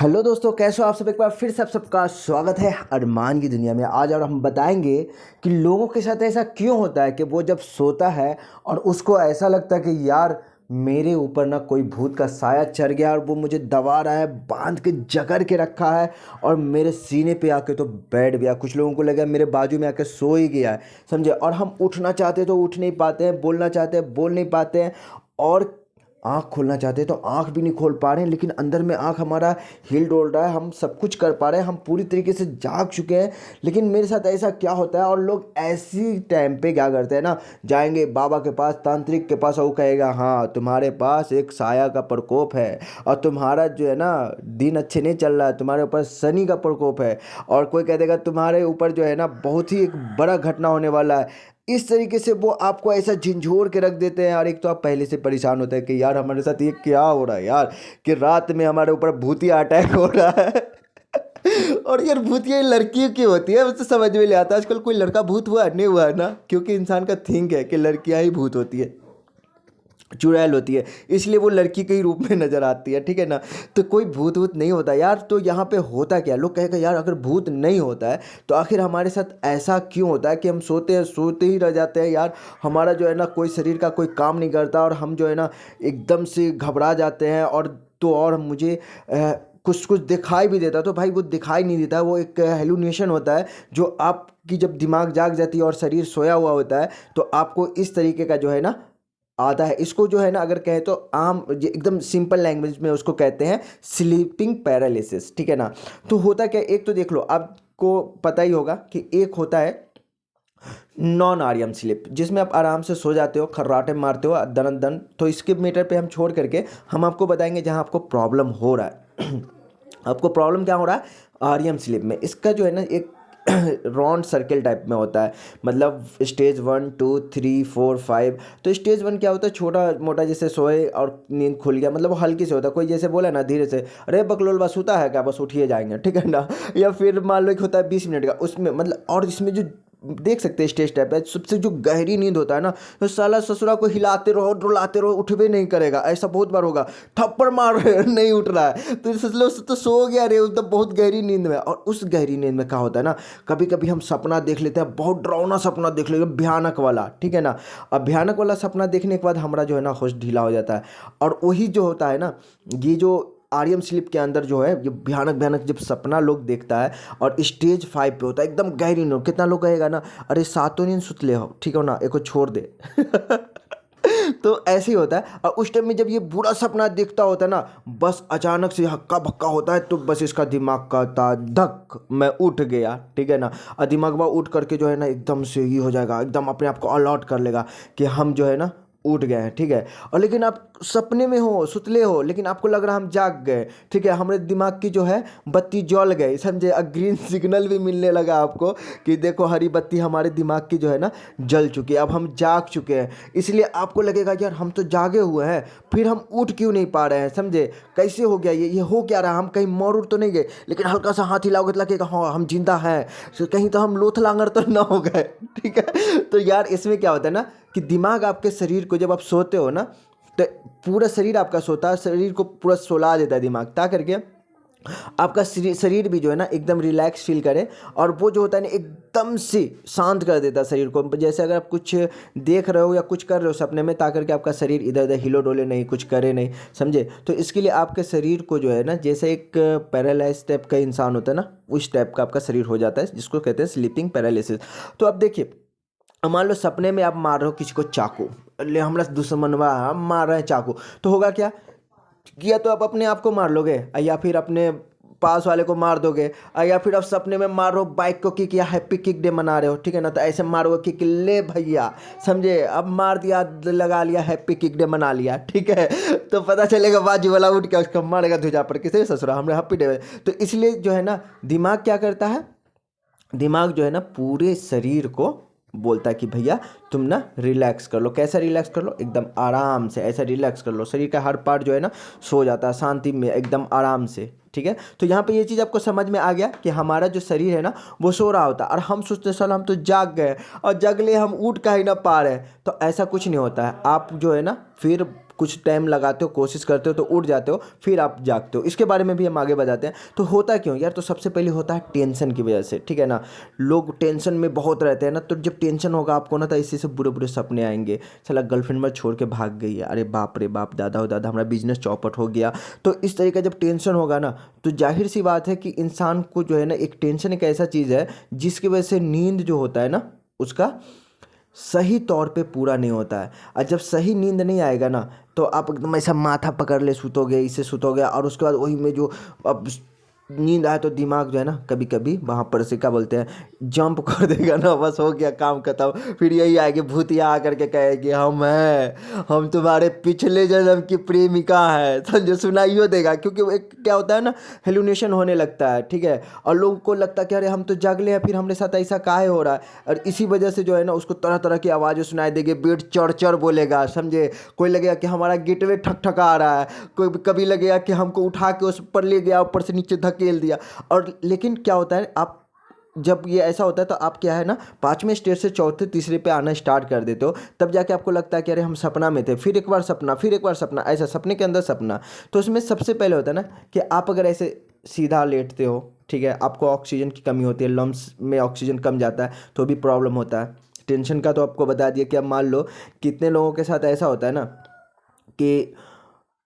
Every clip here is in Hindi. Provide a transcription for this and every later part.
हेलो दोस्तों, कैसे हो आप सब। एक बार फिर से आप सबका स्वागत है अरमान की दुनिया में। आज और हम बताएंगे कि लोगों के साथ ऐसा क्यों होता है कि वो जब सोता है और उसको ऐसा लगता है कि यार मेरे ऊपर ना कोई भूत का साया चढ़ गया और वो मुझे दबा रहा है, बांध के जकड़ के रखा है और मेरे सीने पे आके तो बैठ गया। कुछ लोगों को लगा मेरे बाजू में आके सो ही गया है, समझे। और हम उठना चाहते हैं तो उठ नहीं पाते हैं, बोलना चाहते हैं बोल नहीं पाते हैं, और आँख खोलना चाहते हैं तो आँख भी नहीं खोल पा रहे हैं। लेकिन अंदर में आँख हमारा हिल डोल रहा है, हम सब कुछ कर पा रहे हैं, हम पूरी तरीके से जाग चुके हैं। लेकिन मेरे साथ ऐसा क्या होता है, और लोग ऐसी टाइम पे क्या करते हैं ना, जाएंगे बाबा के पास, तांत्रिक के पास, और वो कहेगा हाँ तुम्हारे पास एक साया का प्रकोप है और तुम्हारा जो है ना दिन अच्छे नहीं चल रहा है, तुम्हारे ऊपर शनि का प्रकोप है। और कोई कह देगा तुम्हारे ऊपर जो है ना बहुत ही एक बड़ा घटना होने वाला है। इस तरीके से वो आपको ऐसा झिंझोर के रख देते हैं। और एक तो आप पहले से परेशान होते हैं कि यार हमारे साथ ये क्या हो रहा है यार, कि रात में हमारे ऊपर भूतिया अटैक हो रहा है। और यार भूतिया लड़कियों की होती है, मुझे समझ में नहीं आता आजकल कोई लड़का भूत हुआ नहीं हुआ है ना, क्योंकि इंसान का थिंक है कि लड़कियां ही भूत होती है, चुड़ैल होती है, इसलिए वो लड़की के ही रूप में नज़र आती है, ठीक है ना। तो कोई भूत वूत नहीं होता यार। तो यहाँ पे होता क्या, लोग कहेगा यार अगर भूत नहीं होता है तो आखिर हमारे साथ ऐसा क्यों होता है कि हम सोते हैं सोते ही रह जाते हैं यार। हमारा जो है ना कोई शरीर का कोई काम नहीं करता और हम जो है ना एकदम से घबरा जाते हैं। और तो और मुझे कुछ कुछ दिखाई भी देता, तो भाई वो दिखाई नहीं देता, वो एक हेलुसिनेशन होता है जो आपकी जब दिमाग जाग जाती है और शरीर सोया हुआ होता है तो आपको इस तरीके का जो है ना आता है। इसको जो है ना अगर कहें तो आम एकदम सिंपल लैंग्वेज में उसको कहते हैं स्लीपिंग पैरालिसिस, ठीक है ना। तो होता क्या, एक तो देख लो, आपको पता ही होगा कि एक होता है नॉन आरएम स्लीप, जिसमें आप आराम से सो जाते हो, खर्राटे मारते हो दन दन। तो इसके मैटर पे हम छोड़ करके हम आपको बताएंगे जहां आपको प्रॉब्लम हो रहा है। आपको प्रॉब्लम क्या हो रहा है आरएम स्लीप में। इसका जो है ना एक राउंड सर्किल टाइप में होता है, मतलब स्टेज 1 2 3 4 5। तो स्टेज 1 क्या होता है, छोटा मोटा जैसे सोए और नींद खुल गया, मतलब वो हल्की से होता है। कोई जैसे बोला ना धीरे से, अरे बकलोल बस सोता है क्या, बस उठिए जाएंगे, ठीक है ना। या फिर मान लो कि होता है 20 मिनट का, उसमें मतलब। और इसमें जो देख सकते हैं स्टेज टाइप है, सबसे जो गहरी नींद होता है ना, तो साला ससुरा को हिलाते रहो डुलाते रहो उठ भी नहीं करेगा। ऐसा बहुत बार होगा, थप्पड़ मार रहे हैं, नहीं उठ रहा है, तो सोच लो तो सो गया रे, एकदम बहुत गहरी नींद में। और उस गहरी नींद में क्या होता है ना, कभी कभी हम सपना देख लेते हैं, बहुत डरावना सपना देख लेते हैं, भयानक वाला, ठीक है ना। अब भयानक वाला सपना देखने के बाद हमारा जो है ना होश ढीला हो जाता है। और वही जो होता है ना, ये जो आर्यम स्लीप के अंदर जो है ये भयानक भयानक जब सपना लोग देखता है और स्टेज 5 पे होता है एकदम गहरी नींद। कितना लोग कहेगा ना, अरे सातों नींद सुतले हो, ठीक हो ना, एक को छोड़ दे। तो ऐसे ही होता है। और उस टाइम में जब ये बुरा सपना देखता होता है ना, बस अचानक से हक्का बक्का होता है, तो बस इसका दिमाग कहता धक मैं उठ गया, ठीक है ना। और दिमाग उठ करके जो है ना एकदम से ये हो जाएगा, एकदम अपने आप को अलर्ट कर लेगा कि हम जो है ना उठ गए हैं, ठीक है। और लेकिन आप सपने में हो, सुतले हो, लेकिन आपको लग रहा हम जाग गए, ठीक है। हमारे दिमाग की जो है बत्ती जल गई, समझे। ग्रीन सिग्नल भी मिलने लगा आपको कि देखो हरी बत्ती हमारे दिमाग की जो है ना जल चुकी है, अब हम जाग चुके हैं। इसलिए आपको लगेगा यार हम तो जागे हुए हैं, फिर हम उठ क्यों नहीं पा रहे हैं, समझे। कैसे हो गया ये हो क्या रहा, हम कहीं मर उड़ तो नहीं गए। लेकिन हल्का सा हाथ हिलाओगे तो लगेगा हाँ हम जिंदा हैं, तो कहीं तो हम लोथ लांगर तो ना हो गए, ठीक है। तो यार इसमें क्या होता है ना कि दिमाग आपके शरीर को, जब आप सोते हो ना तो पूरा शरीर आपका सोता है, शरीर को पूरा सुला देता है दिमाग, ता करके आपका शरीर भी जो है ना एकदम रिलैक्स फील करे। और वो जो होता है ना एकदम से शांत कर देता है शरीर को। जैसे अगर आप कुछ देख रहे हो या कुछ कर रहे हो सपने में, ताकि करके आपका शरीर इधर उधर हिलो डोले नहीं, कुछ करे नहीं, समझे। तो इसके लिए आपके शरीर को जो है ना, जैसे एक पैरालाइज टाइप का इंसान होता है ना, उस टाइप का आपका शरीर हो जाता है, जिसको कहते हैं स्लीपिंग पैरालिसिस। तो अब देखिए, अब मान लो सपने में आप मार रहे हो किसी को चाकू, ले हमरा दुश्मनवा हम मार रहे हैं चाकू, तो होगा क्या, या तो आप अपने आप को मार लोगे, या फिर अपने पास वाले को मार दोगे, या फिर आप सपने में मार रहे हो बाइक को किक या हैप्पी किक डे मना रहे हो, ठीक है ना। तो ऐसे मारोगे किक, ले भैया, समझे, अब मार दिया, लगा लिया, हैप्पी किक डे मना लिया, ठीक है। तो पता चलेगा बाजू वाला उठ के उसका मारेगा धुजा पर, किसे ससुरा हमने हैप्पी डे। तो इसलिए जो है ना दिमाग क्या करता है, दिमाग जो है ना पूरे शरीर को बोलता है कि भैया तुम ना रिलैक्स कर लो। कैसा रिलैक्स कर लो, एकदम आराम से ऐसा रिलैक्स कर लो। शरीर का हर पार्ट जो है ना सो जाता है शांति में, एकदम आराम से, ठीक है। तो यहाँ पे ये चीज़ आपको समझ में आ गया कि हमारा जो शरीर है ना वो सो रहा होता है, और हम सोचते साल हम तो जाग गए और जगले हम उठ का ही ना पा रहे हैं। तो ऐसा कुछ नहीं होता है। आप जो है ना फिर कुछ टाइम लगाते हो, कोशिश करते हो तो उठ जाते हो, फिर आप जागते हो। इसके बारे में भी हम आगे बताते हैं। तो होता क्यों यार? तो सबसे पहले होता है टेंशन की वजह से, ठीक है ना। लोग टेंशन में बहुत रहते हैं ना, तो जब टेंशन होगा आपको ना, तो इसी से बुरे बुरे सपने आएंगे। चला गर्लफ्रेंड में छोड़ के भाग गई है, अरे बाप रे बाप, दादा हो दादा, हमारा बिजनेस चौपट हो गया। तो इस तरह का जब टेंशन होगा ना, तो जाहिर सी बात है कि इंसान को जो है ना, एक टेंशन एक ऐसा चीज़ है जिसकी वजह से नींद जो होता है ना उसका सही तौर पे पूरा नहीं होता है। और जब सही नींद नहीं आएगा ना, तो आप एकदम ऐसा माथा पकड़ ले सुतोगे, इससे सुतोगे, और उसके बाद वही में जो अब नींद आए तो दिमाग जो है ना, कभी कभी वहाँ पर से क्या बोलते हैं, जंप कर देगा ना, बस हो गया काम खत्म। फिर यही आएगी भूतिया आकर के कहेगी हम हैं, हम तुम्हारे पिछले जन्म की प्रेमिका है, समझो, सुनाइयो देगा। क्योंकि वो एक क्या होता है ना, हेलुनेशन होने लगता है, ठीक है। और लोगों को लगता है कि अरे हम तो जागले हैं, फिर हमारे साथ ऐसा काहे हो रहा है। और इसी वजह से जो है ना, उसको तरह तरह की आवाज़ें सुनाई देगी, बेड चढ़ चढ़ बोलेगा, समझे। कोई लगेगा कि हमारा गेटवे ठक ठका आ रहा है, कोई कभी लगेगा कि हमको उठा के उस पर ले गया, ऊपर से नीचे धकेल दिया। और लेकिन क्या होता है, आप जब ये ऐसा होता है तो आप क्या है ना, पांचवें स्टेज से चौथे तीसरे पे आना स्टार्ट कर देते हो। तब जाके आपको लगता है कि अरे हम सपना में थे, फिर एक बार सपना, फिर एक बार सपना, ऐसा सपने के अंदर सपना। तो उसमें सबसे पहले होता है ना कि आप अगर ऐसे सीधा लेटते हो, ठीक है, आपको ऑक्सीजन की कमी होती है, लंग्स में ऑक्सीजन कम जाता है, तो भी प्रॉब्लम होता है। टेंशन का तो आपको बता दिया कि अब मान लो कितने लोगों के साथ ऐसा होता है ना कि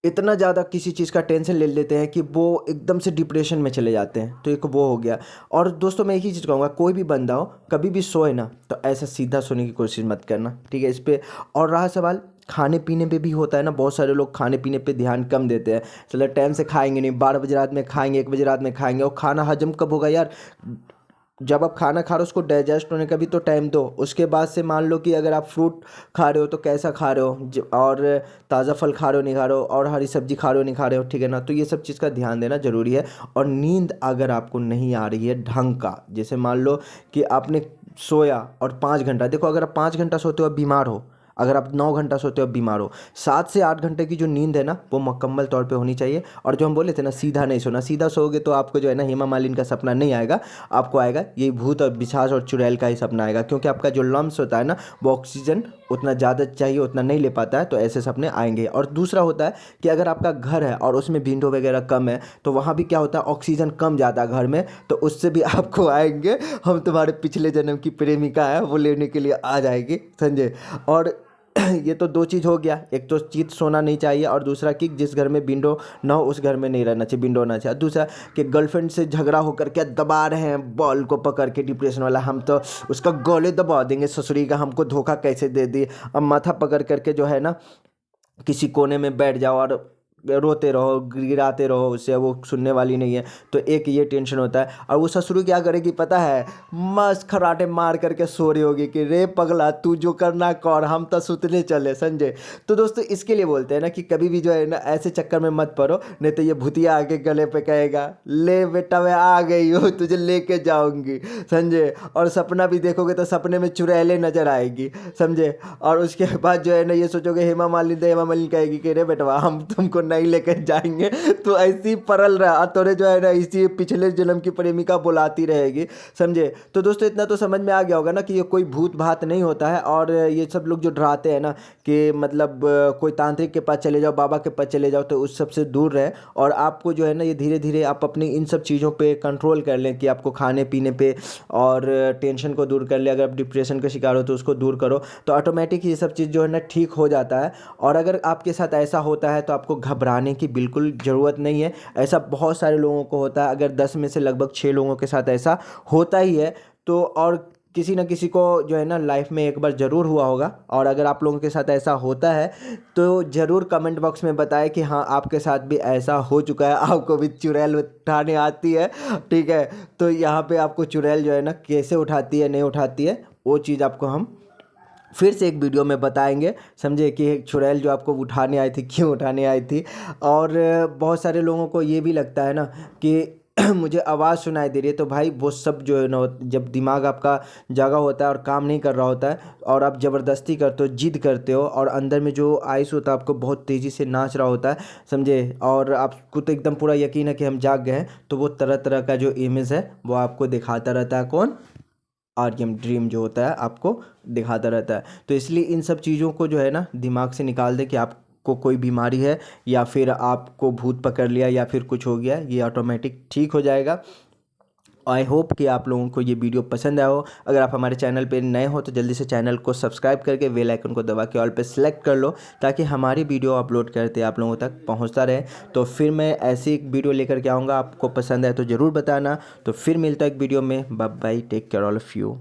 इतना ज़्यादा किसी चीज़ का टेंशन ले लेते हैं कि वो एकदम से डिप्रेशन में चले जाते हैं। तो एक वो हो गया। और दोस्तों मैं एक ही चीज़ कहूँगा, कोई भी बंदा हो कभी भी सोए ना, तो ऐसा सीधा सोने की कोशिश मत करना, ठीक है, इस पे। और रहा सवाल खाने पीने पे भी होता है ना, बहुत सारे लोग खाने पीने पे ध्यान कम देते हैं। चलो टाइम से खाएंगे नहीं, 12 बजे रात में खाएंगे, 1 बजे रात में खाएंगे, और खाना हजम कब होगा यार? जब आप खाना खा रहे हो उसको डाइजेस्ट होने का भी तो टाइम दो। उसके बाद से मान लो कि अगर आप फ्रूट खा रहे हो तो कैसा खा रहे हो, और ताज़ा फल खा रहे हो नहीं खा रहे हो, और हरी सब्जी खा रहे हो नहीं खा रहे हो, ठीक है ना। तो ये सब चीज़ का ध्यान देना ज़रूरी है। और नींद अगर आपको नहीं आ रही है ढंग का, जैसे मान लो कि आपने सोया और 5 घंटा, देखो अगर आप 5 घंटा सोते हो आप बीमार हो, अगर आप 9 घंटा सोते हो आप बीमार हो। 7 से 8 घंटे की जो नींद है ना, वो मुकम्मल तौर पे होनी चाहिए। और जो हम बोले थे ना, सीधा नहीं सोना, सीधा सोओगे तो आपको जो है ना हेमा मालिनी का सपना नहीं आएगा, आपको आएगा ये भूत और पिशाच और चुड़ैल का ही सपना आएगा। क्योंकि आपका जो लम्स होता है ना, वो ऑक्सीजन उतना ज़्यादा चाहिए उतना नहीं ले पाता है, तो ऐसे सपने आएंगे। और दूसरा होता है कि अगर आपका घर है और उसमें विंडो वगैरह कम है, तो वहाँ भी क्या होता है, ऑक्सीजन कम जाता है घर में, तो उससे भी आपको आएंगे हम तुम्हारे पिछले जन्म की प्रेमिका है, वो लेने के लिए आ जाएगी, समझे। और ये तो दो चीज़ हो गया, एक तो चित सोना नहीं चाहिए, और दूसरा कि जिस घर में विंडो ना हो उस घर में नहीं रहना चाहिए, विंडो होना चाहिए। दूसरा कि गर्लफ्रेंड से झगड़ा होकर के दबा रहे हैं बॉल को पकड़ के, डिप्रेशन वाला, हम तो उसका गले दबा देंगे ससुरी का, हमको धोखा कैसे दे दी। अब माथा पकड़ करके जो है ना किसी कोने में बैठ जाओ और रोते रहो, गिराते रहो, उससे वो सुनने वाली नहीं है। तो एक ये टेंशन होता है। और वो ससुर क्या करेगी पता है, मस्त खराटे मार करके सो रही होगी कि रे पगला तू जो करना कर, हम तो सुतने चले, समझे। तो दोस्तों इसके लिए बोलते हैं ना कि कभी भी जो है ना ऐसे चक्कर में मत पड़ो, नहीं तो ये भूतिया आके गले पे कहेगा ले बेटा मैं आ गई हूँ तुझे लेके जाऊंगी, समझे। और सपना भी देखोगे तो सपने में चुड़ैलें नजर आएगी, समझे। और उसके बाद जो है ना ये सोचोगे हेमा मालिनी, तो हेमा मालिनी कहेगी कि रे बेटवा हम तुमको नहीं लेकर जाएंगे, तो ऐसी परल रहा तोरे जो है ना इसी पिछले जन्म की प्रेमिका बुलाती रहेगी, समझे। तो दोस्तों इतना तो समझ में आ गया होगा ना कि ये कोई भूत भात नहीं होता है। और ये सब लोग जो डराते हैं ना कि मतलब कोई तांत्रिक के पास चले जाओ, बाबा के पास चले जाओ, तो उस सब से दूर रहे। और आपको जो है ना ये धीरे धीरे आप अपनी इन सब चीज़ों पे कंट्रोल कर लें, कि आपको खाने पीने पे और टेंशन को दूर कर ले। अगर आप डिप्रेशन का शिकार हो तो उसको दूर करो, तो ऑटोमेटिक ये सब चीज़ जो है ना ठीक हो जाता है। और अगर आपके साथ ऐसा होता है तो आपको घबराने की बिल्कुल ज़रूरत नहीं है। ऐसा बहुत सारे लोगों को होता है, अगर 10 में से लगभग 6 लोगों के साथ ऐसा होता ही है, तो और किसी न किसी को जो है ना लाइफ में एक बार ज़रूर हुआ होगा। और अगर आप लोगों के साथ ऐसा होता है तो ज़रूर कमेंट बॉक्स में बताएं कि हाँ आपके साथ भी ऐसा हो चुका है, आपको भी चुड़ैल उठाने आती है, ठीक है। तो यहाँ पे आपको चुड़ैल जो है ना कैसे उठाती है नहीं उठाती है, वो चीज़ आपको हम फिर से एक वीडियो में बताएंगे, समझे, कि एक चुड़ैल जो आपको उठाने आई थी क्यों उठाने आई थी। और बहुत सारे लोगों को ये भी लगता है ना कि मुझे आवाज़ सुनाई दे रही है, तो भाई वो सब जो है ना जब दिमाग आपका जागा होता है और काम नहीं कर रहा होता है, और आप ज़बरदस्ती करते हो, जिद करते हो, और अंदर में जो आइस होता है आपको बहुत तेज़ी से नाच रहा होता है, समझे, और आपको तो एकदम पूरा यकीन है कि हम जाग गए हैं, तो वो तरह तरह का जो इमेज है वो आपको दिखाता रहता है। कौन? आर्यम ड्रीम जो होता है आपको दिखाता रहता है। तो इसलिए इन सब चीज़ों को जो है ना दिमाग से निकाल दे कि आप को कोई बीमारी है या फिर आपको भूत पकड़ लिया या फिर कुछ हो गया, ये ऑटोमेटिक ठीक हो जाएगा। आई होप कि आप लोगों को ये वीडियो पसंद आया हो। अगर आप हमारे चैनल पे नए हो तो जल्दी से चैनल को सब्सक्राइब करके बेल आइकन को दबा के ऑल पे सेलेक्ट कर लो, ताकि हमारी वीडियो अपलोड करते आप लोगों तक पहुंचता रहे। तो फिर मैं ऐसी एक वीडियो लेकर के आऊँगा, आपको पसंद है तो ज़रूर बताना। तो फिर मिलता है एक वीडियो में। Bye bye, take care all of you.